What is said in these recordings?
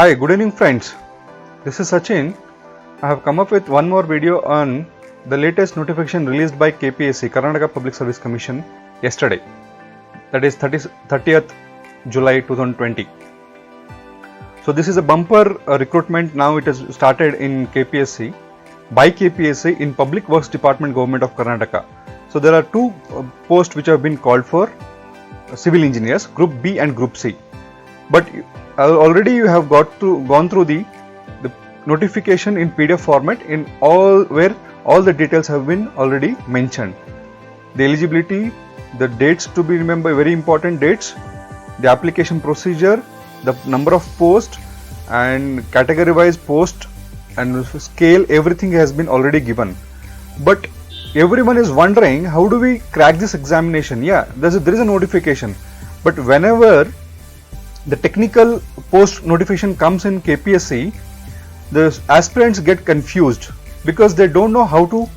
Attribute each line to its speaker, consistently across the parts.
Speaker 1: Hi, good evening friends. This is Sachin. I have come up with one more video on the latest notification released by KPSC, Karnataka Public Service Commission, yesterday. That is 30th July 2020. So this is a bumper recruitment. Now it has started in KPSC, by KPSC in Public Works Department, Government of Karnataka. So there are two posts which have been called for civil engineers, Group B and Group C. But already you have gone through the notification in PDF format in where all the details have been already mentioned. The eligibility, the dates to be remembered, very important dates, the application procedure, the number of posts and category wise post and scale, everything has been already given. But everyone is wondering, how do we crack this examination? Yeah, there is a notification, but whenever the technical post notification comes in KPSC, the aspirants get confused because they don't know how to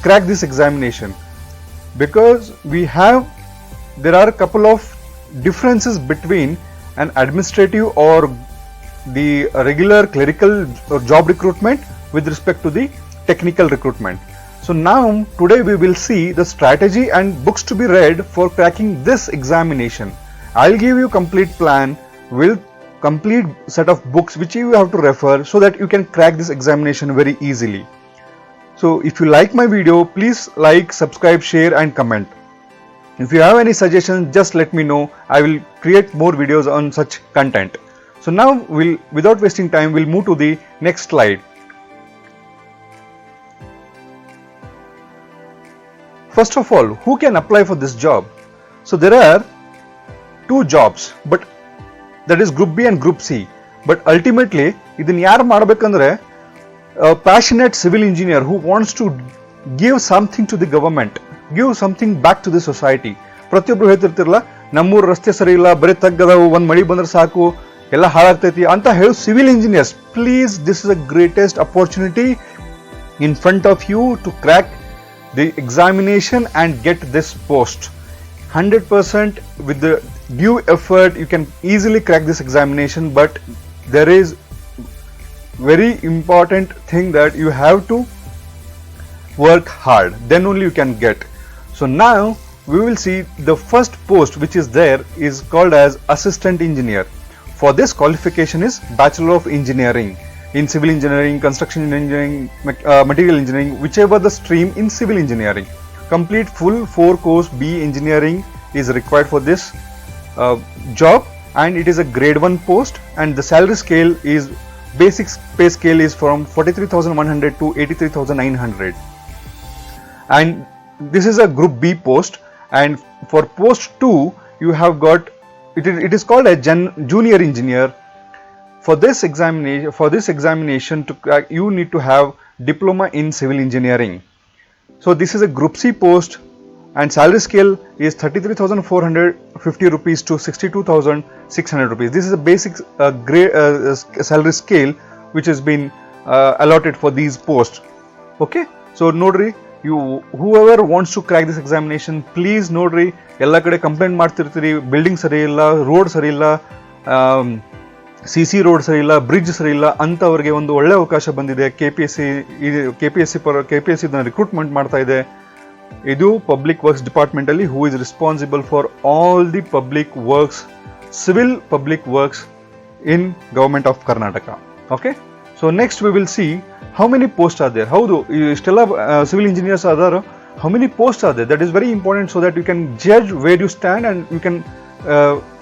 Speaker 1: crack this examination, because there are a couple of differences between an administrative or the regular clerical job recruitment with respect to the technical recruitment. So now today we will see the strategy and books to be read for cracking this examination. I'll give you complete plan with complete set of books which you have to refer so that you can crack this examination very easily. So if you like my video, please like, subscribe, share and comment. If you have any suggestions, just let me know. I will create more videos on such content. So now without wasting time, we'll move to the next slide. First of all, who can apply for this job? So there are two jobs, but that is Group B and Group C. But ultimately, ಇದನ್ನ ಯಾರು ಮಾಡಬೇಕಂದ್ರೆ a passionate civil engineer who wants to give something to the government, give something back to the society. ಪ್ರತಿಯೊಬ್ಬರು ಹೇಳ್ತಿರ್ತಿರಲ್ಲ, ನಮ್ಮೂರ ರಸ್ತೆ ಸರಿ ಇಲ್ಲ, ಬರೀ ತಗ್ಗದವು, ಒಂದು ಮಳಿ ಬಂದ್ರೆ ಸಾಕು, ಎಲ್ಲ ಹಾಳಾಗ್ತೈತಿ ಅಂತ ಹೇಳು civil engineers. Please, this is the greatest opportunity in front of you to crack the examination and get this post. 100% with the due effort you can easily crack this examination, but there is very important thing that you have to work hard, then only you can get. So now we will see the first post which is there is called as assistant engineer. For this qualification is Bachelor of Engineering in civil engineering, construction engineering, material engineering, whichever the stream in civil engineering. Complete full 4 course B engineering is required for this job, and it is a grade 1 post, and the salary scale is basic pay scale is from 43,100 to 83,900, and this is a Group B post. And for post 2 you have got it is called a junior engineer. For this examination to crack, you need to have diploma in civil engineering. So this is a Group C post, and salary scale is 33,450 rupees to 62,600 rupees. This is a basic salary scale which has been allotted for these posts. Okay, so nodri, whoever wants to crack this examination, please nodri, ella kade complaint ಮಾಡ್ತಿರ್ತೀರಿ, building ಸರಿ ಇಲ್ಲ, road ಸರಿ ಇಲ್ಲ, CC road ಸರಿ ಇಲ್ಲ, bridge ಸರಿ ಇಲ್ಲ ಅಂತವರಿಗೆ ಒಂದು ಒಳ್ಳೆ ಅವಕಾಶ ಬಂದಿದೆ. KPSC ರಿಕ್ರೂಟ್ಮೆಂಟ್ ಮಾಡ್ತಾ ಇದೆ. ಇದು ಪಬ್ಲಿಕ್ ವರ್ಕ್ಸ್ ಡಿಪಾರ್ಟ್ಮೆಂಟ್ ಅಲ್ಲಿ, who is responsible for all the public works, civil public works in government of Karnataka. Okay, so next we will see how many post are there. ಹೌದು, ಇಷ್ಟೆಲ್ಲ ಸಿವಿಲ್ ಇಂಜಿನಿಯರ್ಸ್ ಆದಾರ, how many post are there? That is very important, so that you can judge where you stand and you can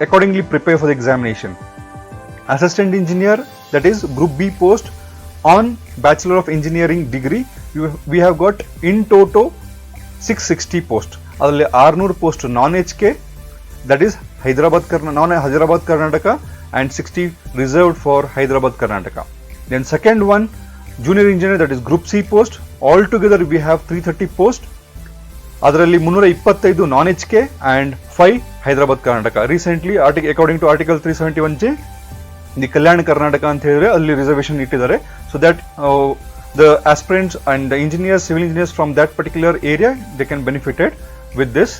Speaker 1: accordingly prepare for the examination. Assistant engineer, that is Group B post on Bachelor of Engineering degree. We have got in toto 660 post. ಅದರಲ್ಲಿ 600 post non-HK, that is non-Hyderabad Karnataka, and 60 reserved for Hyderabad Karnataka. Then second one, junior engineer, that is Group C post. Altogether we have 330 post. ಅದರಲ್ಲಿ 325 non-HK and 5 Hyderabad Karnataka. Recently, according to Article 371J, the Kalyan Karnataka ಅಂತ ಹೇಳಿದ್ರೆ ಅಲ್ಲಿ reservation ಇಟ್ಟಿದ್ದಾರೆ. So that the aspirants and the engineers, civil engineers from that particular area, they can benefited with this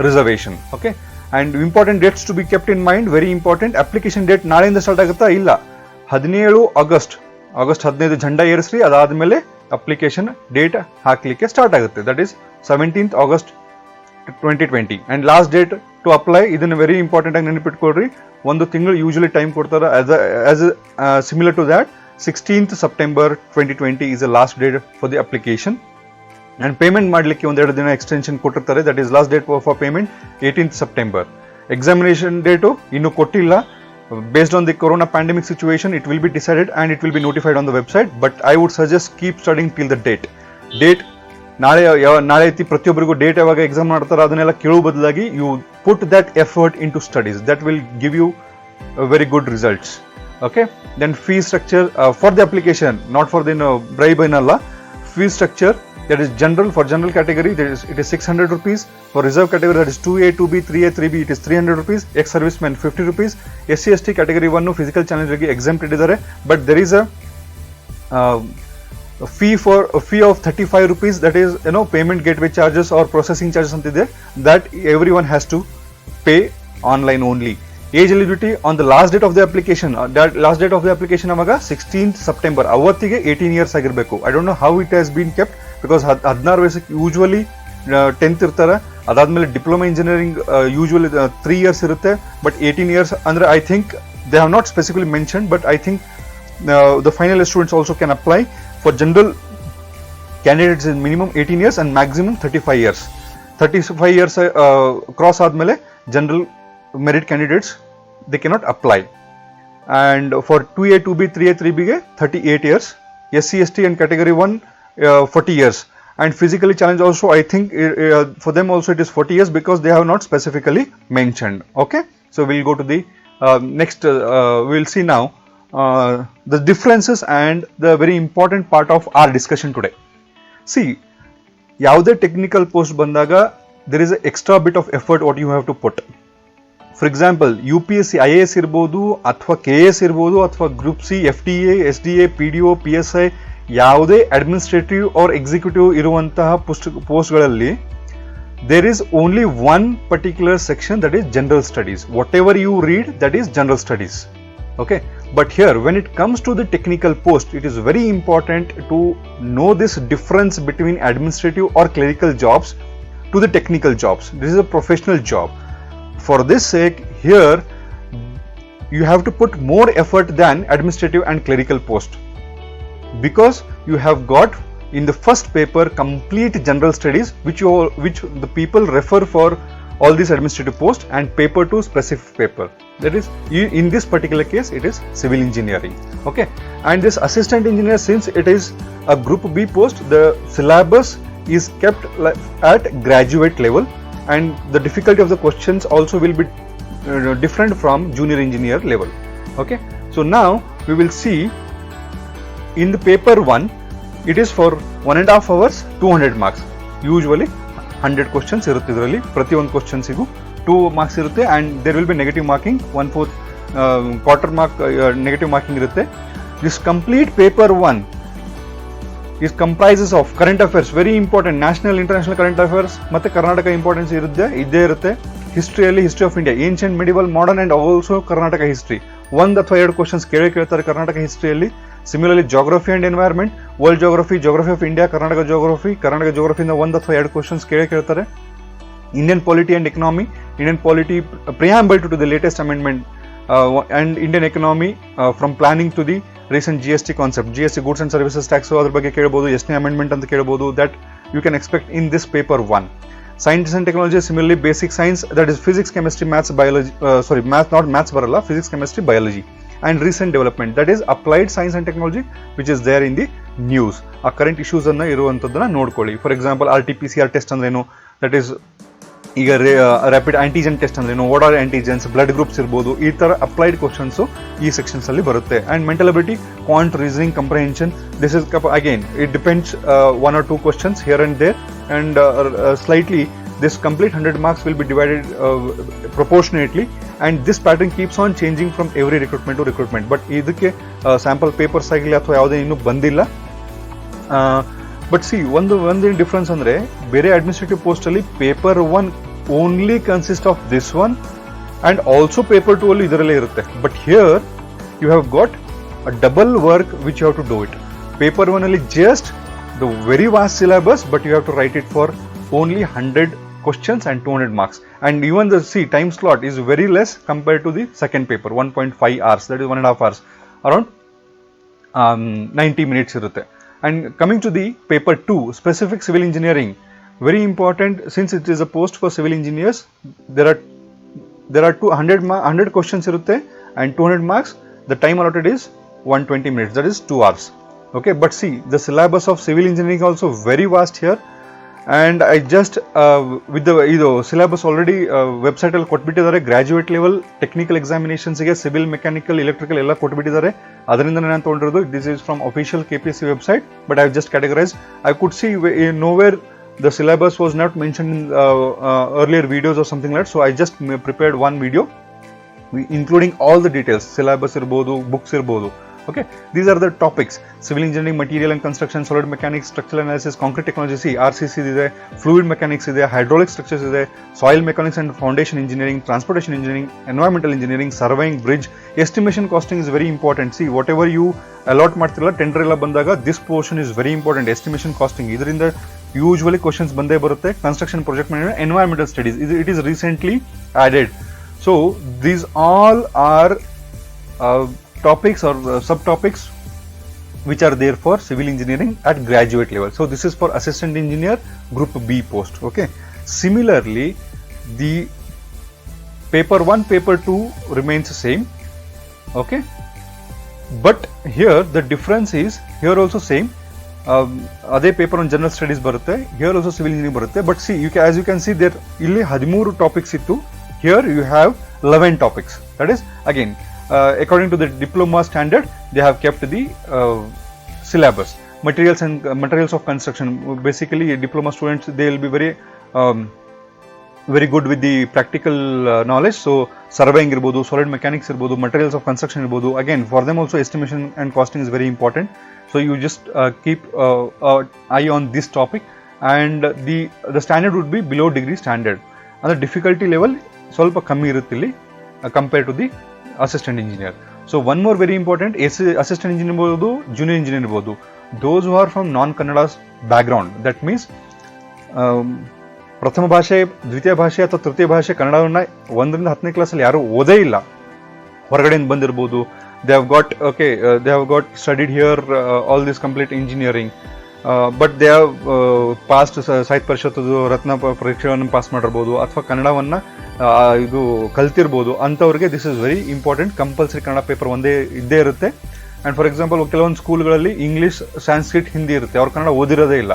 Speaker 1: reservation. Okay, and important dates to be kept in mind, very important. Application date ನಾಳೆಯಿಂದ start ಆಗುತ್ತಾ? ಇಲ್ಲ, 17 August 15 झंडा ಏರಿಸ್ರಿ, ಅದಾದ್ಮೇಲೆ application date ಹಾಕ್ಲಿಕ್ಕೆ start ಆಗುತ್ತೆ. That is 17th August 2020 and last date to apply. ಇದನ್ನ very important ಆಗಿ ನೆನಪಿಟ್ಕೊಳ್ರಿ. ಒಂದು ತಿಂಗಳು ಯೂಶಲಿ ಟೈಮ್ ಕೊಡ್ತಾರೆ. Similar to that 16th September 2020 is the last date for the application. And payment ಮಾಡಲಿಕ್ಕೆ ಒಂದೆರಡು ದಿನ ಎಕ್ಸ್ಟೆನ್ಷನ್ ಕೊಟ್ಟಿರ್ತಾರೆ. That is last date for payment 18th September. Examination date ಇನ್ನೂ ಕೊಟ್ಟಿಲ್ಲ. Based on the corona pandemic situation, it will be decided and it will be notified on the website. But I would suggest keep studying till the date. ನಾಳೆ ಐತಿ, ಪ್ರತಿಯೊಬ್ಬರಿಗೂ date ಯಾವಾಗ exam ಮಾಡ್ತಾರೆ ಅದನ್ನೆಲ್ಲ ಕೇಳೋ ಬದಲಾಗಿ you put that effort into studies. That will give you very good results. Okay, then fee structure for the application, not for the bribe ಏನಲ್ಲ. Fee structure, that is general, for general category it is 600 rupees. For reserve category, that is 2A, 2B, 3A, 3B, it is 300 rupees. Ex servicemen 50 rupees. SC ST category 1 physical challenge ಗೆ exempted ಇದ್ದಾರೆ. But there is a fee of 35 rupees, that is payment gateway charges or processing charges ಅಂತಿದೆ. That everyone has to pay online only. Age eligibility on the last date of the application, last date of the application ಅವಾಗ 16th September. ಅವತ್ತಿಗೆ 18 years ಆಗಿರಬೇಕು. I don't know how it has been kept, because 16 ವಯಸ್ಸಿಗೆ usually 10th ಇರ್ತಾರೆ. ಅದಾದ್ಮೇಲೆ diploma engineering usually 3 years ಇರುತ್ತೆ. But 18 years ಅಂದ್ರೆ I think they have not specifically mention, but I think the final students also can apply. For general candidates is minimum 18 years and maximum 35 years. 35 years cross ಆದ್ಮೇಲೆ general merit candidates they cannot apply. And for 2A, 2B, 3A, 3B ge 38 years. SC ST and category 1 40 years. And physically challenged also, I think for them also it is 40 years because they have not specifically mentioned. Okay, so we'll go to the next. We'll see now the differences and the very important part of our discussion today. See, ಯಾವುದೇ technical post ಬಂದಾಗ there is an extra bit of effort what you have to put. For example UPSC IAS ಇರ್ಬೋದು, ಅಥವಾ KS ಇರ್ಬೋದು, ಅಥವಾ group C, FDA, SDA, PDO, PSI, ಯಾವುದೇ administrative or executive ಇರುವಂತಹ ಪೋಸ್ಟ್ಗಳಲ್ಲಿ there is only one particular section, that is general studies. Whatever you read, that is general studies. Okay, but here when it comes to the technical post, it is very important to know this difference between administrative or clerical jobs to the technical jobs. This is a professional job. For this sake, here you have to put more effort than administrative and clerical post, because you have got in the first paper complete general studies which the people refer for all these administrative posts, and paper 2 specific paper, that is in this particular case it is civil engineering. Okay, and this assistant engineer, since it is a group B post, the syllabus is kept at graduate level, and the difficulty of the questions also will be different from junior engineer level. Okay, so now we will see in the paper 1, it is for 1.5 hours, 200 marks. Usually 100 questions irutte idralli, prati one questions igu 2 marks irutte, and there will be negative marking, 1/4 quarter mark negative marking irutte. This complete paper 1 is comprises of current affairs, very important, national international current affairs, ಮತ್ತೆ Karnataka importance ಇದ್ದೇ ಇರುತ್ತೆ. ಹಿಸ್ಟ್ರಿಯಲ್ಲಿ history of India, ancient, medieval, modern and also Karnataka history, 1 ಅಥವಾ 2 questions ಕೇಳ್ತಾರೆ ಕರ್ನಾಟಕ ಹಿಸ್ಟ್ರಿಯಲ್ಲಿ. Similarly geography and environment, world geography, geography of India, Karnataka ಜಾಗ್ರಫಿಯಿಂದ 1 ಅಥವಾ 2 questions ಕೇಳ್ತಾರೆ. Indian polity and economy, Indian polity preamble to the latest amendment, and Indian economy from planning to the recent GST concept, GST goods and services tax, ಅದರ ಬಗ್ಗೆ ಕೇಳಬಹುದು. ಎಷ್ಟನೇ amendment ಅಂತ ಕೇಳಬಹುದು. That you can expect in this paper 1. Science and technology, similarly basic science, that is physics, chemistry, maths, biology, maths ಬರಲ್ಲ, physics, chemistry, biology, and recent development, that is applied science and technology, which is there in the news. ಆ current issues ಅನ್ನ ಇರುವಂತದ್ದನ್ನ ನೋಡ್ಕೊಳ್ಳಿ. For example RT-PCR test ಅಂದ್ರೇನು, that is ಈಗ rapid antigen test ಅಂದ್ರೆ what are antigens, blood groups ಇರ್ಬೋದು, ಈ ತರ ಅಪ್ಲೈಡ್ ಕ್ವಶನ್ಸ್ ಈ ಸೆಕ್ಷನ್ಸ್ ಅಲ್ಲಿ ಬರುತ್ತೆ. And mental ability, quant, reasoning, comprehension, this is again it depends 1 or 2 questions here and there, and slightly this complete 100 marks will be divided proportionately, and this pattern keeps on changing from every recruitment to recruitment. But ಇದಕ್ಕೆ sample papers ಆಗಲಿ ಅಥವಾ ಯಾವುದೇ ಇನ್ನೂ ಬಂದಿಲ್ಲ. But C ಒಂದು difference ಅಂದ್ರೆ, ಬೇರೆ administrative post ಅಲ್ಲಿ paper 1 only consist of this one, and also paper 2 ಅಲ್ಲಿ ಇದರಲ್ಲೇ ಇರುತ್ತೆ. But here you have got a double work which you have to do it. Paper 1 ಅಲ್ಲಿ just the very vast syllabus, but you have to write it for only 100 questions and 200 marks. And even the time slot is very less compared to the second paper, 1.5 hours, that is 1.5 hours, around 90 minutes irutte. And coming to the paper 2, specific civil engineering, very important, since it is a post for civil engineers, there are 100 questions irutte and 200 marks. The time allotted is 120 minutes, that is 2 hours. Okay, but see, the syllabus of civil engineering also very vast here. And I just with the syllabus already website ಅಲ್ಲಿ ಕೊಟ್ಬಿಟ್ಟಿದ್ದಾರೆ. Graduate level technical ಎಕ್ಸಾಮಿನೇಷನ್ಸ್ಗೆ civil, mechanical, electrical ಎಲ್ಲ ಕೊಟ್ಬಿಟ್ಟಿದ್ದಾರೆ. ಅದರಿಂದ ನಾನು ತೊಗೊಂಡಿರೋದು. This is from official KPSC website, but I just categorise. I could see nowhere the syllabus was not mentioned in earlier videos or something like that, so I just prepared one video including all the details, syllabus irbodu, books irbodu. Okay, these are the topics: civil engineering, material and construction, solid mechanics, structural analysis, concrete technology, RCC ide, fluid mechanics ide, hydraulic structures ide, soil mechanics and foundation engineering, transportation engineering, environmental engineering, surveying, bridge, estimation, costing is very important. See, whatever you allot ಮಾಡ್ತಿರಲ್ಲ tender ಎಲ್ಲ ಬಂದಾಗ, this portion is very important. Estimation, costing, ಇದರಿಂದ usually questions ಬಂದೇ ಬರುತ್ತೆ. Construction, project management, environmental studies, it is recently added. So these all are topics or subtopics which are there for civil engineering at graduate level. So this is for assistant engineer group B post. Okay, similarly the paper 1, paper 2 remains the same. Okay, but here the difference is, here also same, ಅದೇ paper ಒಂದು general studies ಬರುತ್ತೆ, here also civil engineering ಬರುತ್ತೆ. But see as you can see there ಇಲ್ಲಿ 13 topics ಇತ್ತು, here you have 11 topics. That is again according to the diploma standard, they have kept the syllabus. Materials of construction, basically diploma students, they will be very good with the practical knowledge. So surveying irbodu, solid mechanics irbodu, materials of construction irbodu, again for them also estimation and costing is very important. So you just keep eye on this topic, and the standard would be below degree standard, and the difficulty level ಸ್ವಲ್ಪ ಕಮ್ಮಿ ಇರುತ್ತೆ ಇಲ್ಲಿ compared to the assistant engineer. So one more very important, assistant engineer irbodu, junior engineer irbodu, those who are from non-Kannada background, that means ಪ್ರಥಮ ಭಾಷೆ, ದ್ವಿತೀಯ ಭಾಷೆ ಅಥವಾ ತೃತೀಯ ಭಾಷೆ ಕನ್ನಡವನ್ನ 1ರಿಂದ 10ನೇ ಕ್ಲಾಸಲ್ಲಿ ಯಾರು ಓದೇ ಇಲ್ಲ, ಹೊರಗಡೆಯಿಂದ ಬಂದಿರ್ಬೋದು. they have got studied here all this complete engineering, but they have passed ಸಾಹಿತ್ಯ ಪರಿಷತ್ತು ರತ್ನ ಪರೀಕ್ಷೆಯನ್ನು ಪಾಸ್ ಮಾಡಿರ್ಬೋದು, ಅಥವಾ ಕನ್ನಡವನ್ನ ಇದು ಕಲ್ತಿರ್ಬೋದು. ಅಂಥವ್ರಿಗೆ this is very important. Compulsory Kannada paper ಒಂದೇ ಇದ್ದೇ ಇರುತ್ತೆ. ಆ್ಯಂಡ್ ಫಾರ್ ಎಕ್ಸಾಂಪಲ್ ಕೆಲವೊಂದು ಸ್ಕೂಲ್ಗಳಲ್ಲಿ ಇಂಗ್ಲೀಷ್, ಸಾಂಸ್ಕ್ರಿಟ್, ಹಿಂದಿ ಇರುತ್ತೆ, ಅವ್ರು ಕನ್ನಡ ಓದಿರೋದೇ ಇಲ್ಲ.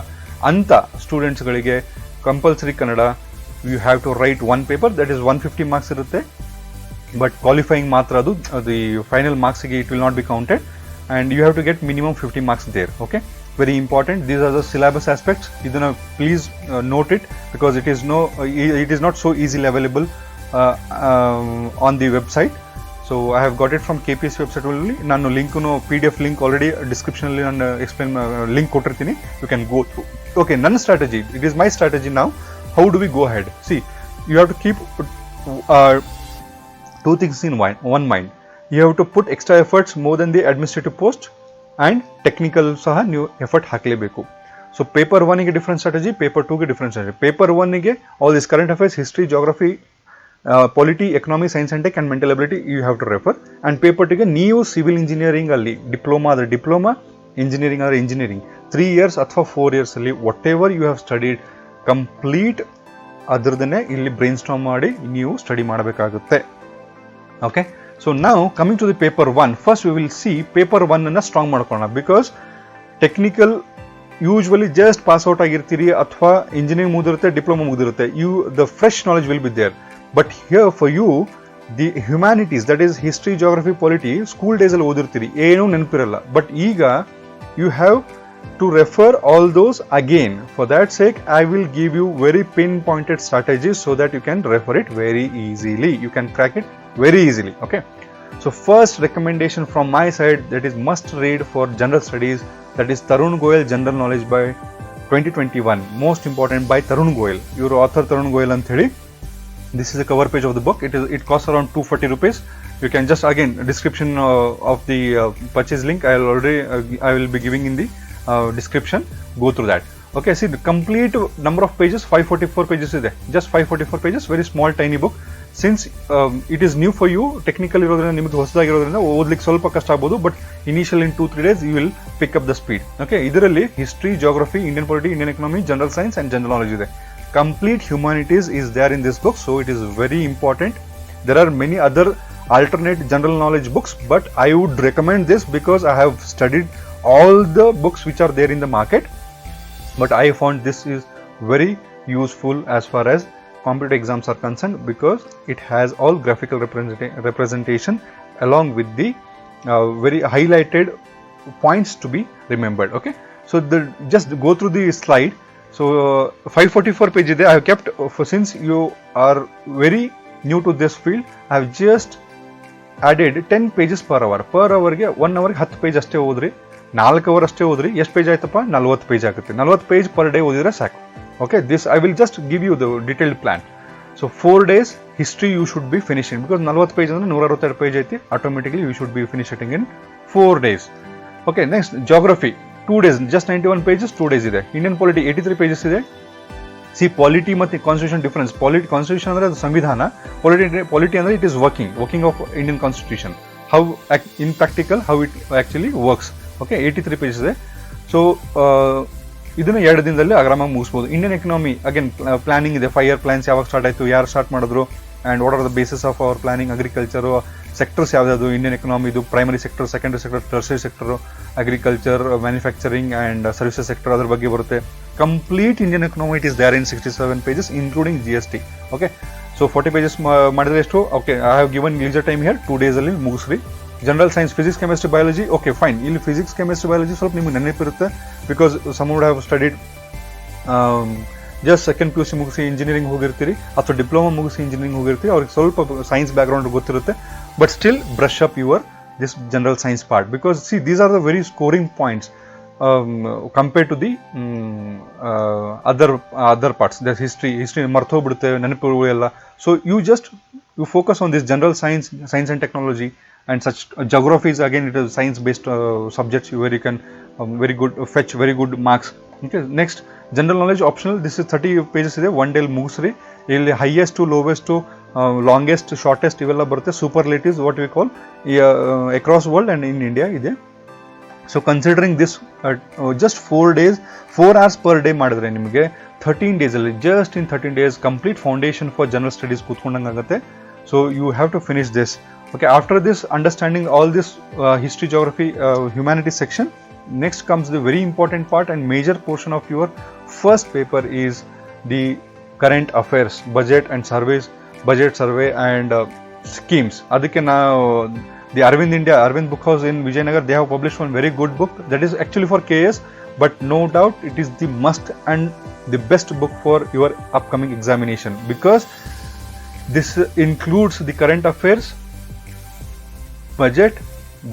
Speaker 1: ಅಂಥ ಸ್ಟೂಡೆಂಟ್ಸ್ಗಳಿಗೆ compulsory Kannada you have to write one paper, that is 150 marks ಇರುತ್ತೆ. ಬಟ್ ಕ್ವಾಲಿಫೈಯಿಂಗ್ ಮಾತ್ರ ಅದು ದಿ ಫೈನಲ್ ಮಾರ್ಕ್ಸ್ಗೆ it will not be counted, and you have to get minimum 50 marks there. Okay, very important. These are the syllabus aspects. Idana please note it, because it is not so easily available on the website. So I have got it from KPSC website only. Nanu link PDF link already description alli nanu explain link kotirtini, you can go through. Okay, none strategy, it is my strategy now. How do we go ahead? See, you have to keep two things in one mind. You have to put extra efforts more than the administrative post, and technical ಸಹ ನೀವು effort ಹಾಕಲೇಬೇಕು. So paper 1ಗೆ different strategy, paper 2ಗೆ different strategy. Paper 1ಗೆ all this current affairs, history, geography, polity, economy, science and tech and mental ability you have to refer. And paper 2ಗೆ ನೀವು civil engineering ಅಲ್ಲಿ diploma ಆದರೆ diploma, engineering ಆದರೆ engineering 3 years ಅಥವಾ 4 years ಅಲ್ಲಿ whatever you have studied complete ಅದರದನ್ನೇ ಇಲ್ಲಿ brainstorm ಮಾಡಿ ನೀವು ಸ್ಟಡಿ ಮಾಡಬೇಕಾಗುತ್ತೆ. Okay, so now coming to the paper 1, first we will see paper 1 ಅನ್ನ ಸ್ಟ್ರಾಂಗ್ ಮಾಡ್ಕೊಳ್ಳೋಣ. Because technical usually just pass out ಆಗಿರ್ತೀರಿ, ಅಥವಾ ಇಂಜಿನಿಯರಿಂಗ್ ಮುಗಿದಿರುತ್ತೆ, ಡಿಪ್ಲೊಮಾ ಮುಗಿದಿರುತ್ತೆ, the fresh knowledge will be there. But here for you the humanities, that is history, geography, polity, school days ಅಲ್ಲಿ ಓದಿರ್ತೀರಿ, ಏನೂ ನೆನಪಿರಲ್ಲ. ಬಟ್ ಈಗ you have to refer all those again. For that sake, I will give you very pinpointed strategies so that you can refer it very easily. You can crack it very easily. Okay. So first recommendation from my side, that is must read for general studies, that is Tarun Goyal General Knowledge by 2021. Most important, by Tarun Goyal. Your author Tarun Goyal and This is the cover page of the book. It costs around 240 rupees. You can just again description of the purchase link I will be giving in the description. Go through that. Okay, see the complete number of pages 544 pages ಇದೆ, just 544 pages, very small tiny book. Since it is new for you, technical ಇರೋದ್ರಿಂದ ನಿಮಗೆ ಹೊಸದಾಗಿರೋದ್ರಿಂದ ಓದ್ಲಿಕ್ಕೆ ಸ್ವಲ್ಪ ಕಷ್ಟ ಆಗ್ಬೋದು, but initial in 2-3 days you will pick up the speed. Okay, ಇದರಲ್ಲಿ history, geography, Indian polity, Indian economy, general science and general knowledge ಇದೆ. Complete humanities is there in this book, so it is very important. There are many other alternate general knowledge books, but I would recommend this because I have studied all the books which are there in the market, but I found this is very useful as far as competitive exams are concerned because it has all graphical representation along with the very highlighted points to be remembered. Okay, so just go through the slide. So 544 pages there I have kept since you are very new to this field. I have just added 10 pages per hour. Per hour ಗೆ 1 hour ಗೆ 10 page ಅಷ್ಟೇ ಓದ್ರಿ, 4 hour ಅಷ್ಟೇ ಓದ್ರಿ, ಎಷ್ಟು page ಆಯ್ತಪ್ಪ? 40 page ಆಗುತ್ತೆ. 40 page per day ಓದಿದ್ರೆ ಸಾಕು. Okay, this I will just give you the detailed plan. So 4 days history you should be finishing because 40 pages ಅಂದ್ರೆ 162 page ಐತಿ, automatically you should be finishing in 4 days. Okay, next geography 2 days, just 91 pages 2 days ಇದೆ. Indian polity 83 pages ಇದೆ. See polity ಮತ್ತೆ constitution difference. Constitution ಅಂದ್ರೆ ಅದು ಸಂವಿಧಾನ, polity ಅಂದ್ರೆ it is working of Indian constitution, how in practical how it actually works. Okay, 83 pages ಇದೆ. So ಇದನ್ನ 2 ದಿನದಲ್ಲಿ ಆರಾಮಾಗಿ ಮುಗಿಸ್ಬೋದು. ಇಂಡಿಯನ್ ಎಕನಾಮಿ ಅಗೇನ್ ಪ್ಲಾನಿಂಗ್ ಇದೆ, 5 year plans ಯಾವಾಗ ಸ್ಟಾರ್ಟ್ ಆಯಿತು, ಯಾರು ಸ್ಟಾರ್ಟ್ ಮಾಡಿದ್ರು, and what are the basis of our planning, agriculture, sectors ಯಾವ್ದು ಇಂಡಿಯನ್ ಎಕನಾಮಿ, ಇದು primary sector, secondary sector, tertiary sector, agriculture, manufacturing and services sector, ಅದ್ರ ಬಗ್ಗೆ ಬರುತ್ತೆ. Complete Indian economy it is there in 67 pages including GST. Okay, so 40 pages ಮಾಡಿದ್ರೆ ಎಷ್ಟು? Okay, I have given leisure time here 2 days ಅಲ್ಲಿ ಮುಗಿಸ್ರಿ. General science, physics, chemistry, biology. Okay fine, ಇಲ್ಲಿ physics, chemistry, biology ಸ್ವಲ್ಪ ನಿಮ್ಗೆ ನೆನಪಿರುತ್ತೆ because some would have studied just second PUC ಮುಗಿಸಿ engineering ಹೋಗಿರ್ತೀರಿ ಅಥವಾ ಡಿಪ್ಲೊಮಾ ಮುಗಿಸಿ ಇಂಜಿನಿಯರಿಂಗ್ ಹೋಗಿರ್ತೀರಿ, ಅವ್ರಿಗೆ ಸ್ವಲ್ಪ ಸೈನ್ಸ್ ಬ್ಯಾಕ್ಗ್ರೌಂಡ್ ಗೊತ್ತಿರುತ್ತೆ, but still brush up your this general science part because see these are the very scoring points compare to the other parts. The history ಮರ್ತೋಗ್ಬಿಡುತ್ತೆ, ನೆನಪು ಎಲ್ಲ. So you focus on this general science and technology, and such geography is again it is science based subjects where you can very good fetch very good marks. Okay, next general knowledge optional, this is 30 pages ಇದೆ, 1 day ಮುಗಿಸ್ರಿ. ಇಲ್ಲಿ highest to lowest to longest shortest ಇವೆಲ್ಲ ಬರುತ್ತೆ. superlatives what we call across world and in India ಇದೆ. So considering this just 4 hours per day ಮಾಡಿದ್ರೆ ನಿಮಗೆ 13 days ಅಲ್ಲಿ, just in 13 days complete foundation for general studies ಕೂತ್ಕೊಂಡಂಗೆ ಆಗುತ್ತೆ. So you have to finish this. Okay, after this understanding all this history, geography, humanities section, next comes the very important part and major portion of your first paper is the current affairs, budget survey and schemes. Adike now the Arvind Book House in Vijayanagar, they have published one very good book that is actually for KS, but no doubt it is the must and the best book for your upcoming examination because this includes the current affairs,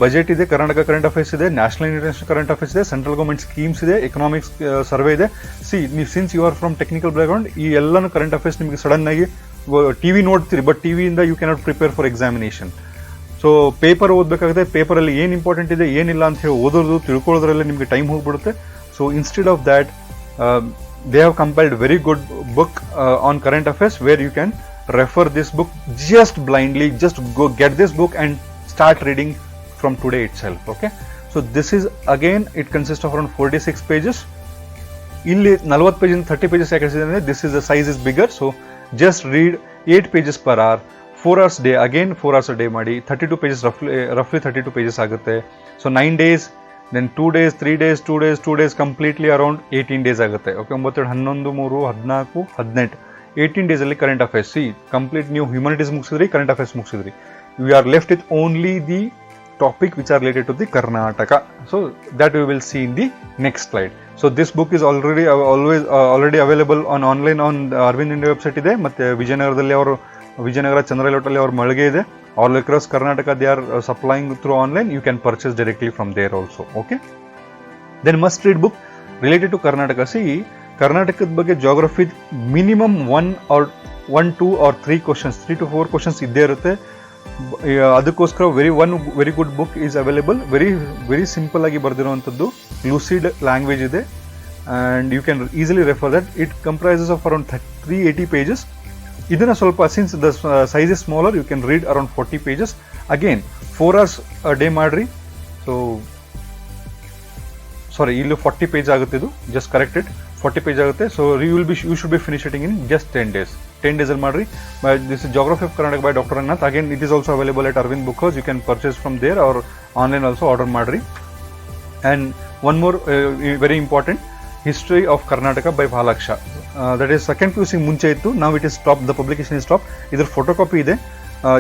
Speaker 1: budget ಇದೆ, Karnataka current affairs ಇದೆ, national international current affairs ಇದೆ, central government schemes ಇದೆ, economics survey ಇದೆ. ನೀವು since you are from technical background, ಈ ಎಲ್ಲಾನು current affairs ನಿಮಗೆ sudden ಆಗಿ ಟಿವಿ ನೋಡ್ತೀರಿ, ಬಟ್ ಟಿವಿಯಿಂದ you cannot prepare for examination. So paper ಓದಬೇಕಾಗುತ್ತೆ, ಪೇಪರಲ್ಲಿ ಏನು ಇಂಪಾರ್ಟೆಂಟ್ ಇದೆ ಏನಿಲ್ಲ ಅಂತ ಹೇಳಿ ಓದೋದು ತಿಳ್ಕೊಳ್ಳೋದ್ರಲ್ಲೇ ನಿಮಗೆ ಟೈಮ್ ಹೋಗ್ಬಿಡುತ್ತೆ. So instead of that they have compiled very good book on current affairs where you can refer this book just blindly, just go get this book and start reading from today itself. Okay, so this is again it consists of around 46 pages. ಇಲ್ಲಿ 40 pages 30 pages ಯಾಕೆ ಹೇಳಿದ್ರೆ this is the size is bigger, so just read 8 pages per hour, 4 hours day, again 4 hours a day ಮಾಡಿ 32 pages roughly 32 pages ಆಗುತ್ತೆ. So 9 days, then 2 days, 3 days, 2 days completely around 18 days ಆಗುತ್ತೆ. Okay, 9 11 3 14 18 18 days ಅಲ್ಲಿ current affairs. See complete ನೀವು humanities ಮುಗಿಸಿದ್ರಿ, current affairs ಮುಗಿಸಿದ್ರಿ, you are left with only the topic which are related to the Karnataka. So that we will see in the next slide. So this book is already available on online on Arvind India website ಇದೆ, ಮತ್ತೆ ವಿಜಯನಗರದಲ್ಲಿ ಅವರು ವಿಜಯನಗರ ಚಂದ್ರಲೇಔಟಲ್ಲಿ ಅವ್ರ ಮಳಿಗೆ ಇದೆ. All across Karnataka they are supplying through online. You can purchase directly from there also. Okay, then must read book related to Karnataka. See, ಕರ್ನಾಟಕದ ಬಗ್ಗೆ geography minimum 1, 2 or 3 questions, 3 to 4 questions ಇದ್ದೇ ಇರುತ್ತೆ. ಅದಕ್ಕೋಸ್ಕರ very good book is available. Very simple ಆಗಿ ಬರೆದಿರುವಂಥದ್ದು, lucid language ಇದೆ, and you can easily refer that. It comprises of around 380 pages. ಇದನ್ನು ಸ್ವಲ್ಪ, since the size is smaller, you can read around 40 pages. Again 4 hours a day ಮಾಡ್ರಿ. So sorry, ಇಲ್ಲಿ 40 page ಆಗುತ್ತೆ, ಇದು just corrected 40 page ಆಗುತ್ತೆ. So you should be finishing in just 10 days. 10 days ಅಲ್ಲಿ ಮಾಡ್ರಿ. This is geography of Karnataka by doctor Ranganath. Again it is also available at Arvind book house. You can purchase from there or online also order ಮಾಡ್ರಿ. And one more very important, history of Karnataka by Bhalaksha. That is second PUC ಮುಂಚೆ ಇತ್ತು, ನಾವು it is stop, the publication is stop. ಇದ್ರ photocopy ಇದೆ,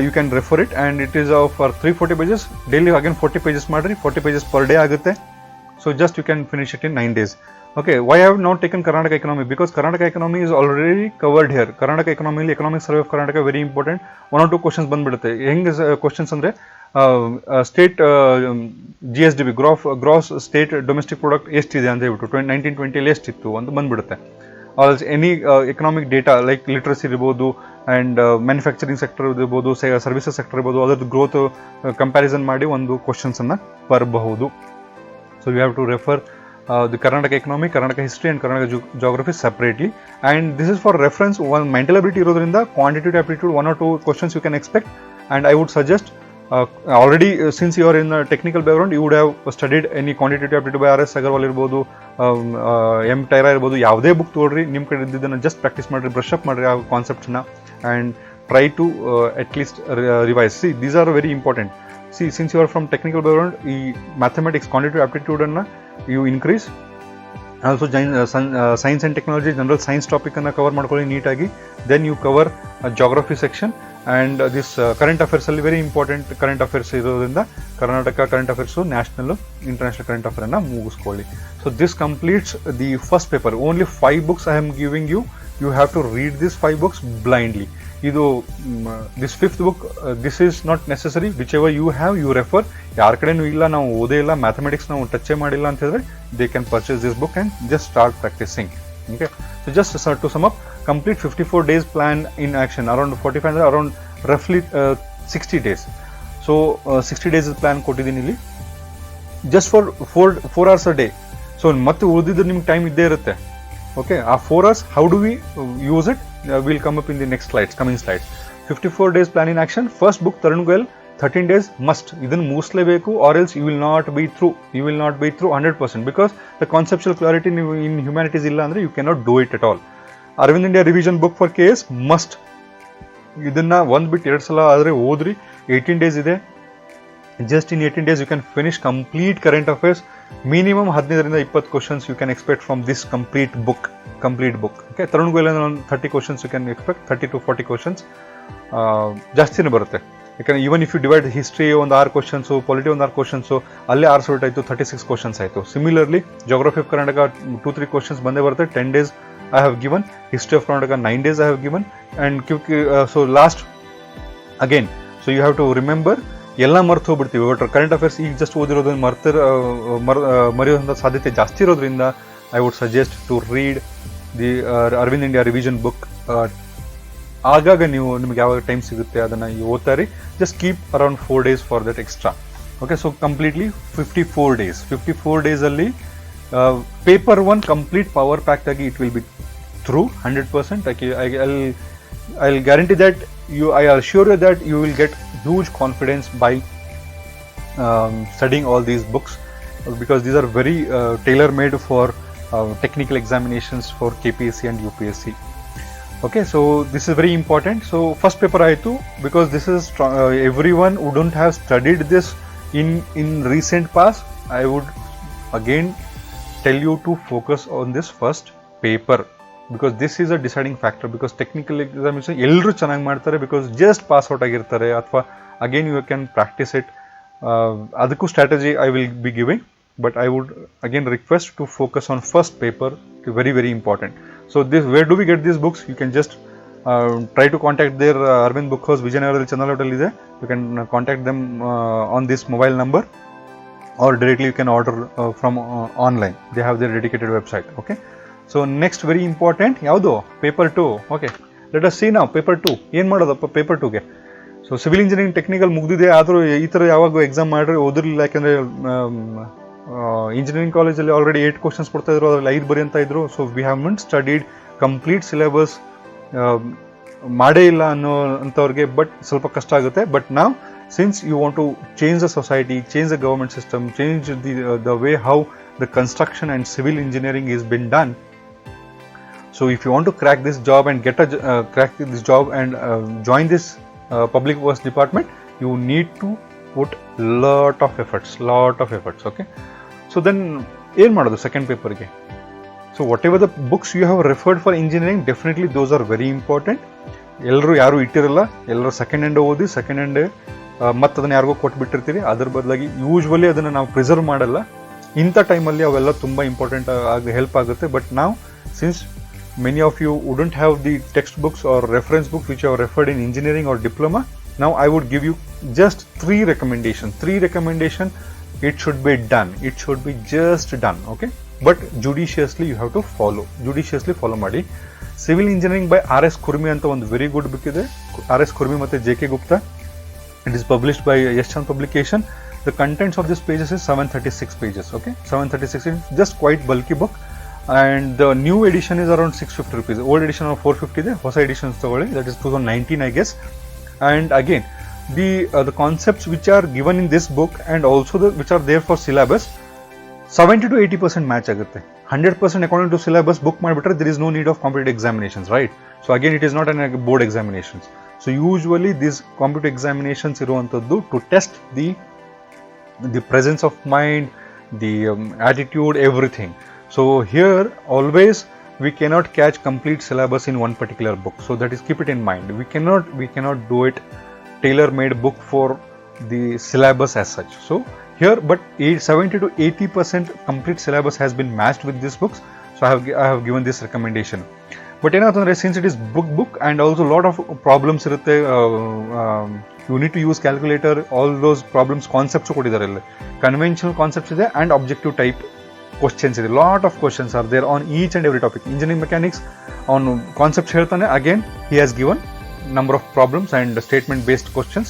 Speaker 1: you can refer it, and it is for 340 pages. Daily again 40 pages ಮಾಡ್ರಿ. 40 pages per day ಆಗುತ್ತೆ. So just you can finish it in 9 days. Okay, why I have not taken Karnataka economy? Because Karnataka economy is already covered here. Karnataka economy, economic survey of Karnataka very important. 1 or 2 questions ಬಂದ್ಬಿಡುತ್ತೆ. ಹೆಂಗೆ questions ಅಂದ್ರೆ state GSDP, gross state domestic product ಎಷ್ಟಿದೆ ಅಂತ ಹೇಳ್ಬಿಟ್ಟು 1920 ಎಷ್ಟಿತ್ತು ಅಂತ ಬಂದ್ಬಿಡುತ್ತೆ. Also any economic data like literacy ಇರ್ಬೋದು, ಆ್ಯಂಡ್ ಮ್ಯಾನುಫ್ಯಾಕ್ಚರಿಂಗ್ ಸೆಕ್ಟರ್ ಇರ್ಬೋದು, ಸರ್ವಿಸಸ್ ಸೆಕ್ಟರ್ ಇರ್ಬೋದು, ಅದರದ್ದು ಗ್ರೋತ್ ಕಂಪ್ಯಾರಿಸನ್ ಮಾಡಿ ಒಂದು ಕ್ವಶನ್ಸನ್ನು ಬರಬಹುದು. So you have to refer the Karnataka economy, Karnataka history and Karnataka geography separately, and this is for reference. One mental ability irodrinda quantitative aptitude 1 or 2 questions you can expect, and I would suggest already since you are in a technical background, you would have studied any quantitative aptitude by R.S. Agarwal irbodu, M. Tyra irbodu, ಯಾವುದೇ book ತಗೊಳ್ರಿ, ನಿಮ್ಮ ಕಡೆ ಇದ್ದಿದ್ದನ್ನು just practice ಮಾಡಿರಿ, brush up ಮಾಡಿರಿ ಆ ಕಾನ್ಸೆಪ್ಟ್ನ, and try to at least revise. See, these are very important. See, since you are from technical background, ಈ ಮ್ಯಾಥಮೆಟಿಕ್ಸ್ quantitative aptitude ಅನ್ನು you increase. Also science and technology, general science ಟಾಪಿಕನ್ನು cover ಮಾಡ್ಕೊಳ್ಳಿ ನೀಟಾಗಿ. Then you cover geography section, and this current ಅಫೇರ್ಸಲ್ಲಿ very important current affairs ಇರೋದ್ರಿಂದ Karnataka current affairs, national, international current ಅಫೇರನ್ನು ಮುಗಿಸ್ಕೊಳ್ಳಿ. So this completes the first paper. Only 5 books I am giving you. You have to read this 5 books blindly. ಇದು this 5th book, this is not necessary. Whichever you have, you refer. ಯಾರ ಕಡೆನೂ ಇಲ್ಲ ನಾವು ಓದೇ ಇಲ್ಲ, mathematics ನಾವು ಟಚ್ಚೇ ಮಾಡಿಲ್ಲ ಅಂತ ಹೇಳಿದ್ರೆ, they can purchase this book and just start practising. Okay, so just to sum up, complete 54 days plan in action. Around 45 ಅಂದರೆ ಅರೌಂಡ್ ರಫ್ಲಿ 60 days. ಸೊ 60 days ಪ್ಲಾನ್ ಕೊಟ್ಟಿದ್ದೀನಿ ಇಲ್ಲಿ, just for 4 hours a day. So ಮತ್ತೆ ಉಳಿದಿದ್ದು ನಿಮ್ಗೆ time ಇದ್ದೇ ಇರುತ್ತೆ. Okay, ಆ 4 hours how do we use it will come up in the next slides, coming slides. 54 days plan in action. First book Tarun Goyal, 13 days must. ಇದನ್ನು ಮುಗಿಸ್ಲೇಬೇಕು, or else you will not be through. 100%, because the conceptual clarity ನೀವು in humanities ಇಲ್ಲ ಅಂದರೆ you can not do it at all. Arvind India revision book for KS must. ಇದನ್ನ 1 ಬಿಟ್ಟು 2 ಸಲ ಆದರೆ ಓದ್ರಿ. 18 days ಇದೆ. Just in 18 days you can finish complete current affairs. Minimum 15ರಿಂದ 20 questions you can expect from this complete book. Okay, Tarun Goyal ಒಂದು 30 questions you can expect. 30 to 40 questions ಜಾಸ್ತಿನೇ ಬರುತ್ತೆ. ಯಾಕಂದರೆ even if you divide history ಒಂದು 6 questions, polity ಒಂದು 6 questions, ಅಲ್ಲೇ 6 ಸೊಲ್ಟ್ ಆಯಿತು, 36 questions ಆಯಿತು. Similarly geography of Karnataka 2-3 questions ಬಂದೇ ಬರುತ್ತೆ. 10 days I have given. History of Karnataka 9 days I have given. And so last again, so you have to remember, ಎಲ್ಲ ಮರ್ತು ಹೋಗ್ಬಿಡ್ತೀವಿ. ಬಟ್ ಕರೆಂಟ್ ಅಫೇರ್ಸ್ ಈಗ ಜಸ್ಟ್ ಓದಿರೋದನ್ನು ಮರೆಯುವಂಥ ಸಾಧ್ಯತೆ ಜಾಸ್ತಿ ಇರೋದ್ರಿಂದ I would suggest to read the Arvind India revision book. ಆಗಾಗ ನಿಮ್ಗೆ ಯಾವಾಗ ಟೈಮ್ ಸಿಗುತ್ತೆ ಅದನ್ನು ಓದ್ತಾರೆ. Just keep around 4 days for that extra. Okay, so completely 54 days. 54 days ಅಲ್ಲಿ ಪೇಪರ್ 1 ಕಂಪ್ಲೀಟ್ ಪವರ್ ಪ್ಯಾಕ್ಟ್ ಆಗಿ it will be through 100%. I'll guarantee that I assure you that you will get huge confidence by studying all these books, because these are very tailor-made for technical examinations for KPSC and UPSC. Okay, so this is very important. So first paper aitu, because this is everyone who don't have studied this in recent past, I would again tell you to focus on this first paper, because this is a deciding factor. Because technical examination ಎಲ್ಲರೂ ಚೆನ್ನಾಗಿ ಮಾಡ್ತಾರೆ, because just pass out ಆಗಿರ್ತಾರೆ, ಅಥವಾ again you can practice it. ಅದಕ್ಕೂ strategy I will be giving, but I would again request to focus on first paper. Very, very important. So this, where do we get these books? You can just try to contact their Arvind Book House, Vijayanagar Channalottal ಇದೆ. You can contact them on this mobile number, or directly you can order from online. They have their dedicated website. Okay, so next very important, ಯಾವುದು? paper 2. Okay, let us see now paper 2. ಏನು ಮಾಡೋದಪ್ಪ paper 2ಗೆ? So civil engineering technical ಮುಗ್ದಿದೆ, ಆದರೂ ಈ ಥರ ಯಾವಾಗ exam ಮಾಡ್ರೆ ಓದಿರಲಿಲ್ಲ. ಯಾಕಂದರೆ ಇಂಜಿನಿಯರಿಂಗ್ ಕಾಲೇಜಲ್ಲಿ ಆಲ್ರೆಡಿ 8 ಕ್ವಶನ್ಸ್ ಕೊಡ್ತಾ ಇದ್ರು, ಅದರಲ್ಲಿ 5 ಬರಿ ಅಂತ ಇದ್ರು. So we have not studied complete syllabus, ಮಾಡೇ ಇಲ್ಲ ಅನ್ನೋ ಅಂಥವ್ರಿಗೆ ಬಟ್ ಸ್ವಲ್ಪ ಕಷ್ಟ ಆಗುತ್ತೆ. ಬಟ್ ನಾವು since you want to change the society, change the government system, change the way how the construction and civil engineering is been done. So if you want to crack this job and join this public works department, you need to put lot of efforts. Okay, so then ಏನು ಮಾಡೋದು second ಪೇಪರ್ಗೆ? So whatever the books you have referred for engineering, definitely those are very important. ಎಲ್ಲರೂ ಯಾರು ಇಟ್ಟಿರಲ್ಲ, ಎಲ್ಲರೂ second hand ಓದಿ second hand ಮತ್ತೆ ಅದನ್ನು ಯಾರಿಗೋ ಕೊಟ್ಬಿಟ್ಟಿರ್ತೀರಿ. ಅದ್ರ ಬದಲಾಗಿ ಯೂಶ್ವಲಿ ಅದನ್ನು ನಾವು ಪ್ರಿಸರ್ವ್ ಮಾಡಲ್ಲ. ಇಂಥ ಟೈಮಲ್ಲಿ ಅವೆಲ್ಲ ತುಂಬ ಇಂಪಾರ್ಟೆಂಟ್ ಆಗಿ ಹೆಲ್ಪ್ ಆಗುತ್ತೆ. ಬಟ್ ನಾವು since many of you wouldn't have the textbooks or reference books which you have referred in engineering or diploma, now I would give you just 3 recommendations. It should be done, it should be just done, okay? But judiciously you have to follow ಮಾಡಿ. Civil Engineering by R.S. Khurmi ಅಂತ ಒಂದು very good book ಇದೆ. R.S. Khurmi ಮತ್ತೆ J.K. Gupta. It is published by Yash Chand Publication. The contents of this pages is 736 pages, okay? 736 is just quite bulky book. And the new edition is around 650 rupees. Old edition of 450 ಇದೆ, ಹೊಸ editions ತಗೊಳ್ಳಿ, that is 2019 I guess. And again the concepts which are given in this book and also which are there for syllabus 70 to 80% match ಆಗುತ್ತೆ. 100% according to syllabus book ಮಾಡಿಬಿಟ್ರೆ there is no need of competitive examinations, right? So again it is not an board examinations. So usually these competitive examinations ಇರುವಂತದ್ದು to test the presence of mind, the attitude, everything. So here always we cannot catch complete syllabus in one particular book. So that is, keep it in mind. We cannot do it tailor-made book for the syllabus as such. So here, but 70 to 80% complete syllabus has been matched with these books. So I have given this recommendation. But since it is book and also lot of problems irutte, you need to use calculator, all those problems concepts ಕೊಟ್ಟಿದ್ದಾರೆ, conventional concepts ಇದೆ and objective type questions ಇದೆ. Lot of questions are there on each and every topic. Engineering mechanics on concepts ಹೇಳ್ತಾನೆ, again he has given number of problems and statement based questions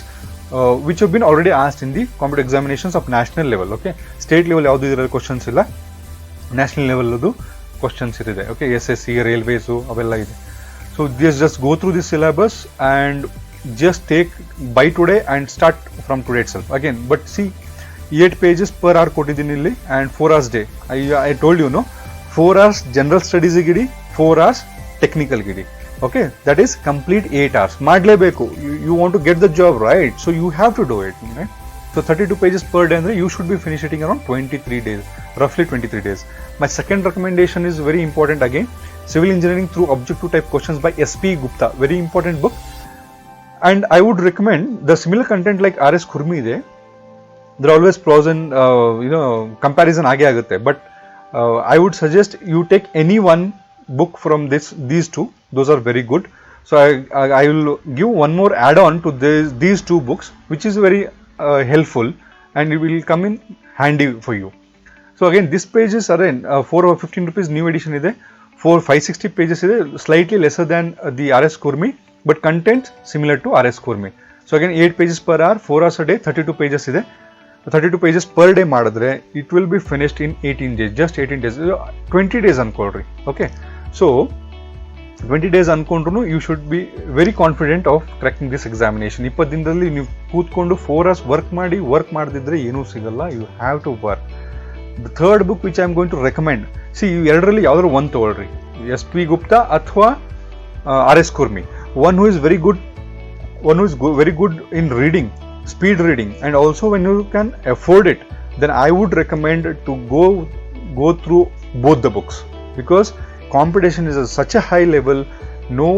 Speaker 1: which have been already asked in the competitive examinations of national level. Okay, state level ಯಾವುದು ಇದರಲ್ಲಿ questions ಇಲ್ಲ, national level ಅದು questions ಇದೆ. Okay, SSC, railways ಅವೆಲ್ಲ ಇದೆ. So just go through this syllabus and just take by today and start from today itself again. But see, 8 pages per hour ಕೊಟ್ಟಿದ್ದೀನಿ ಇಲ್ಲಿ and 4 hours day. I told you, no, 4 hours general studies ಗಿಡಿ, 4 hours technical ಗಿಡಿ. Okay, that is complete 8 hours. ಮಾಡಲೇಬೇಕು. You want to get the job, right? So you have to do it, right? So 32 pages per day ಅಂದ್ರೆ you should be finishing around 23 days, roughly 23 days. My second recommendation is very important again, Civil Engineering through Objective Type Questions by S.P. Gupta. Very important book. And I would recommend the similar content like R.S. Khurmi ಇದೆ. There are always pros and comparison ಆಗಿ ಆಗುತ್ತೆ. But I would suggest you take any one book from these two. Those are very good. So I will give one more add-on to these 2 books, which is very helpful and it will come in handy for you. So again, this pages are in 415 rupees new edition ಇದೆ. 560 pages ಇದೆ, slightly lesser than the R.S. Khurmi, but content similar to R.S. Khurmi. So again 8 pages per hour, 4 hours a day, 32 pages ಇದೆ. 32 pages per day ಮಾಡಿದ್ರೆ it will be finished in 18 days, just 18 days, 20 days ಅನ್ಕೊಳ್ರಿ. Okay, so 20 days ಅನ್ಕೊಂಡ್ರು you should be very confident of cracking this examination. 20 ದಿನದಲ್ಲಿ ನೀವು ಕೂತ್ಕೊಂಡು 4 hours work ಮಾಡದಿದ್ರೆ ಏನೂ ಸಿಗಲ್ಲ. You have to work. The third book which I am going to recommend, see, you ಎರಡರಲ್ಲಿ ಯಾವ್ದಾದ್ರು ಒಂದು ತಗೊಳ್ರಿ, S.P. Gupta ಅಥವಾ R.S. Khurmi. One who is very good in reading, speed reading, and also when you can afford it, then I would recommend to go through both the books, because competition is at such a high level, no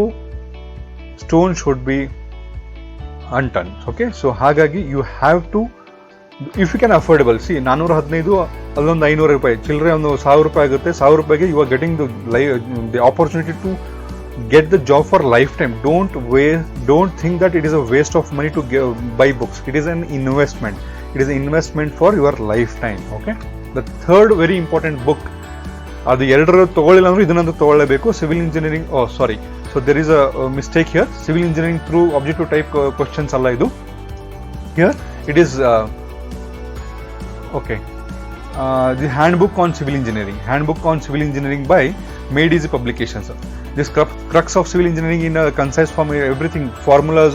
Speaker 1: stone should be unturned. Okay, so hagagi you have to, if you can affordable, see 415 allondu 500 ರೂಪಾಯಿ ಚಿಲ್ಲರೆ, ಒಂದು 1000 ರೂಪಾಯಿ ಆಗುತ್ತೆ. 1000 ರೂಪಾಯಿಗೆ you are getting the opportunity to get the job for lifetime. Don't think that it is a waste of money to buy books. It is an investment. It is an investment for your lifetime. Okay, the third very important book ಅದು ಎರಡರ ತಗೊಳ್ಳಿಲ್ಲ ಅಂದ್ರೆ ಇದನ್ನಂತೂ ತಗೊಳ್ಳೇಬೇಕು. Civil engineering, sorry, so there is a mistake here. Civil engineering through objective type questions ಅಲ್ಲ ಇದು. Here it is okay. The handbook on civil engineering by Made Easy Publications. This crux of civil engineering in a concise form, everything, formulas,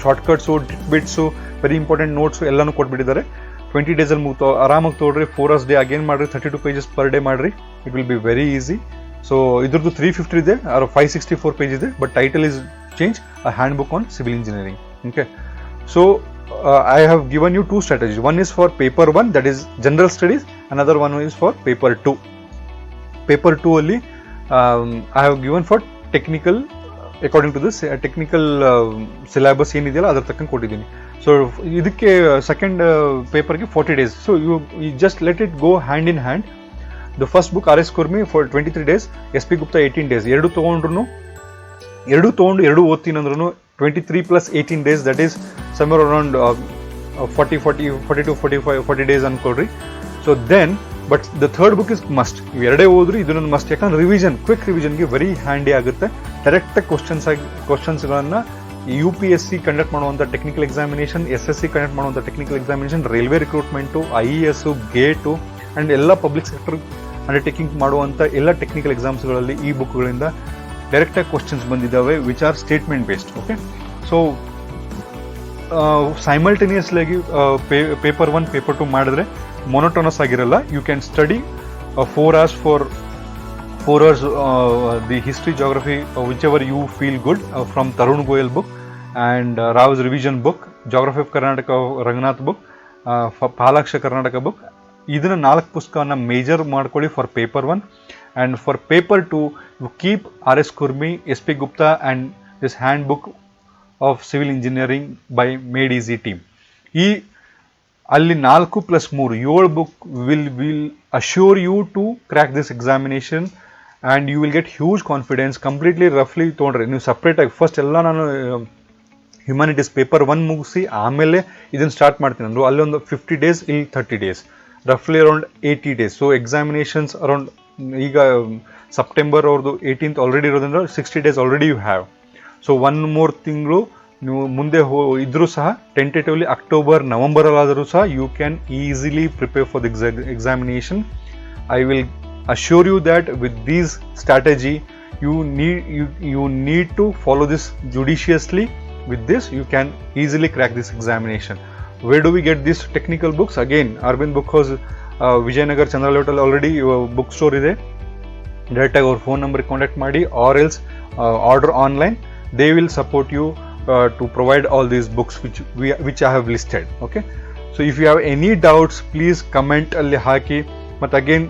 Speaker 1: shortcuts, bits, very important notes ಎಲ್ಲಾನು ಕೊಟ್ಬಿಟ್ಟಿದ್ದಾರೆ. 20 days ಅಲ್ಲಿ ಮುಗ್ತು, ಆರಾಮಾಗಿ ತಗೊಳ್ರಿ. 4 hours day again ಮಾಡ್ರಿ, 32 pages per day ಮಾಡ್ರಿ. It will be very easy. So ಇದ್ರದ್ದು 350 ಇದೆ, 564 page ಇದೆ, but title is change, a handbook on civil engineering. Okay, so I have given you two strategies. One is for paper 1, that is general studies. Another one is for paper 2. Paper 2 only I have given for technical, according to this technical syllabus ಏನಿದೆಯಲ್ಲ ಅದರ ತಕ್ಕಂಗೆ ಕೊಟ್ಟಿದ್ದೀನಿ. So ಇದಕ್ಕೆ second ಪೇಪರ್ಗೆ 40 days. So you just let it go hand in hand. The first book RS Kurmi for 23 days, SP Gupta 18 days. ಎರಡು ತಗೊಂಡು ಎರಡು ಓದ್ತೀನಿ ಅಂದ್ರೂ 23 plus 18 days, that is somewhere around 40 days ಅನ್ಕೊಳ್ರಿ. So then but the third book is must. ಇವು ಎರಡೇ ಓದ್ರಿ, ಇದನ್ನೊಂದು ಮಸ್ಟ್. ಯಾಕಂದ್ರೆ ರಿವಿಷನ್, ಕ್ವಿಕ್ ರಿವಿಷನ್ಗೆ ವೆರಿ ಹ್ಯಾಂಡಿ ಆಗುತ್ತೆ. ಡೈರೆಕ್ಟಾಗಿ ಕ್ವಶನ್ಸ್ಗಳನ್ನು UPSC ಕಂಡಕ್ಟ್ ಮಾಡುವಂಥ ಟೆಕ್ನಿಕಲ್ ಎಕ್ಸಾಮಿನೇಷನ್, SSC ಕಂಡಕ್ಟ್ ಮಾಡುವಂಥ technical examination, railway recruitment, IAS, GATE and ಎಲ್ಲ ಪಬ್ಲಿಕ್ ಸೆಕ್ಟರ್ ಅಂಡರ್ಟೇಕಿಂಗ್ ಮಾಡುವಂಥ ಎಲ್ಲ ಟೆಕ್ನಿಕಲ್ ಎಕ್ಸಾಮ್ಸ್ಗಳಲ್ಲಿ ಈ ಬುಕ್ಗಳಿಂದ ಡೈರೆಕ್ಟಾಗಿ ಕ್ವಶನ್ಸ್ ಬಂದಿದ್ದಾವೆ, which are statement based. Okay, so simultaneously ಆಗಿ ಪೇಪರ್ 1 ಪೇಪರ್ 2 ಮಾಡಿದ್ರೆ ಮೊನೋಟೋನಸ್ ಆಗಿರಲ್ಲ. You can study 4 hours the history, geography, whichever you feel good, from Tarun Goyal book and Rao's revision book, Geography of Karnataka Ranganath book, Palaksha Karnataka book. ಇದನ್ನ 4 ಪುಸ್ತಕನ major ಮಾಡ್ಕೊಳ್ಳಿ for paper 1. and for paper 2 you keep RS Kurmi, SP Gupta and this handbook of civil engineering by Made Easy team. ಈ ಅಲ್ಲಿ 4 + 3 7 book will assure you to crack this examination and you will get huge confidence. completely roughly ತೊಗೊಂಡ್ರೆ ನೀವು separate ಆಗಿ first ಎಲ್ಲ ನಾನು humanities paper 1 ಮುಗಿಸಿ ಆಮೇಲೆ ಇದನ್ನು ಸ್ಟಾರ್ಟ್ ಮಾಡ್ತೀನಿ ಅಂದರು. ಅಲ್ಲೊಂದು 50 days, ಇಲ್ಲಿ 30 days, ರಫ್ಲಿ around 80 days. So examinations around ಈಗ ಸೆಪ್ಟೆಂಬರ್ ಅವ್ರದ್ದು 18th ಆಲ್ರೆಡಿ ಇರೋದ್ರಿಂದ 60 days already you have. So 1 more ತಿಂಗಳು ನೀವು ಮುಂದೆ ಇದ್ರೂ ಸಹ ಟೆಂಟೇಟಿವ್ಲಿ ಅಕ್ಟೋಬರ್ ನವಂಬರಲ್ಲಾದರೂ ಸಹ you can easily prepare for the examination. I will assure you that with these strategy you need to follow this judiciously. With this you can easily crack this examination. Where do we get these technical books? Again, Arvind Book House, Vijayanagar, Chandra Hotel already book store ide. Direct our phone number contact ಮಾಡಿ, or else order online. They will support you to provide all these books which I have listed. Okay, so if you have any doubts please comment ಅಲ್ಲಿ ಹಾಕಿ. ಮತ್ತು again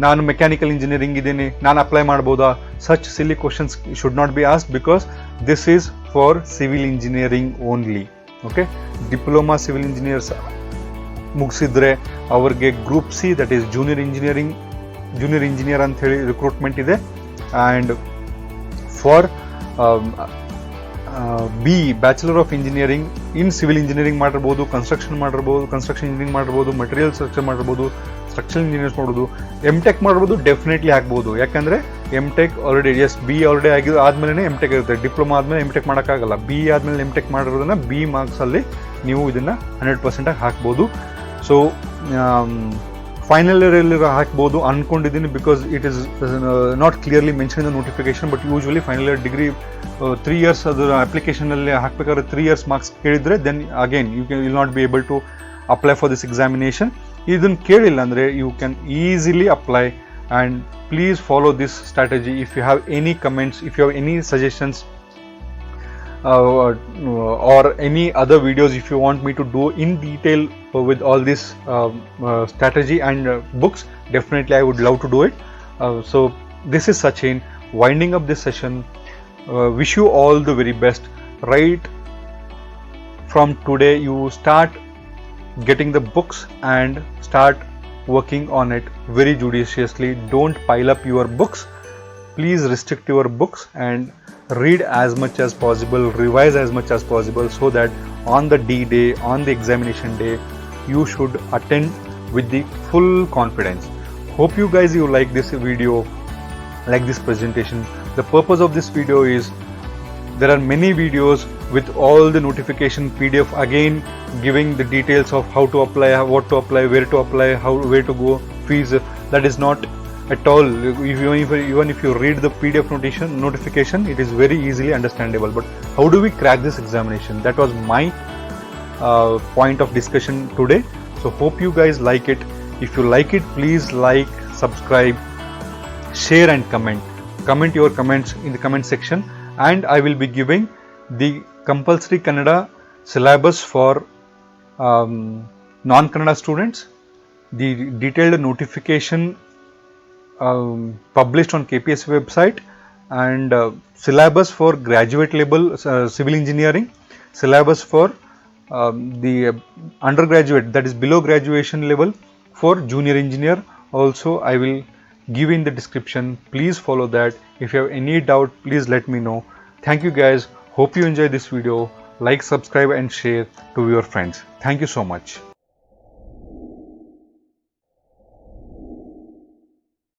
Speaker 1: ನಾನು mechanical engineering ಇದ್ದೀನಿ, ನಾನು apply ಮಾಡ್ಬೋದಾ? Such silly questions should not be ask, because this is for civil engineering only. Okay, diploma civil engineers ಮುಗಿಸಿದ್ರೆ ಅವ್ರಿಗೆ group C, that is junior engineer ಅಂತ ಹೇಳಿ ರಿಕ್ರೂಟ್ಮೆಂಟ್ ಇದೆ. And for B bachelor of engineering in civil engineering ಮಾಡಿರ್ಬೋದು, construction engineering ಮಾಡಿರ್ಬೋದು, material structure ಮಾಡಿರ್ಬೋದು, structural engineers ಮಾಡ್ಬೋದು, MTech ಮಾಡ್ಬೋದು, ಡೆಫಿನೆಟ್ಲಿ ಆಗ್ಬೋದು. ಯಾಕಂದರೆ MTech ಆಲ್ರೆಡಿ ಬಿ ಆಲ್ರೆಡಿ ಆದಮೇಲೆ MTech ಇರುತ್ತೆ. ಡಿಪ್ಲೊಮಾ ಆದಮೇಲೆ MTech ಮಾಡೋಕ್ಕಾಗಲ್ಲ. ಬಿ ಆದಮೇಲೆ MTech ಮಾಡಿರೋದನ್ನ B ಮಾರ್ಕ್ಸಲ್ಲಿ ನೀವು ಇದನ್ನು 100% ಆಗಿ ಹಾಕ್ಬೋದು. ಸೊ ಫೈನಲ್ ಇಯರಲ್ಲಿ ಹಾಕ್ಬೋದು ಅಂದ್ಕೊಂಡಿದ್ದೀನಿ, because it is not clearly mention in the notification. But usually final year degree 3 years ಅದರ ಅಪ್ಲಿಕೇಶನಲ್ಲಿ ಹಾಕಬೇಕಾದ್ರೆ 3 years ಮಾರ್ಕ್ಸ್ ಕೇಳಿದರೆ then again you will not be able to apply for this examination. ಇದನ್ನು ಕೇಳಿಲ್ಲ ಅಂದರೆ you can easily apply. And please follow this strategy. If you have any comments, if you have any suggestions or any other videos, if you want me to do in detail with all this strategy and books, definitely I would love to do it. So this is Sachin winding up this session. Wish you all the very best. Right from today you start getting the books and start working on it very judiciously. Don't pile up your books. Please restrict your books and read as much as possible, revise as much as possible, so that on the D-day, on the examination day, you should attend with the full confidence. Hope you guys you like this video, like this presentation. The purpose of this video is there are many videos with all the notification PDF, again giving the details of how to apply, what to apply, where to apply, where to go, fees. That is not at all. Even if you read the PDF notification, it is very easily understandable. But how do we crack this examination? That was my point of discussion today. So hope you guys like it. If you like it, please like, subscribe, share and comment. Comment your comments in the comment section, and I will be giving the compulsory Kannada syllabus for non-Kannada students, the detailed notification published on KPSC website, and syllabus for graduate level civil engineering, syllabus for the undergraduate, that is below graduation level, for junior engineer also I will give in the description. Please follow that. If you have any doubt, please let me know. Thank you guys. Hope you enjoy this video. Like, subscribe and share to your friends. Thank you so much.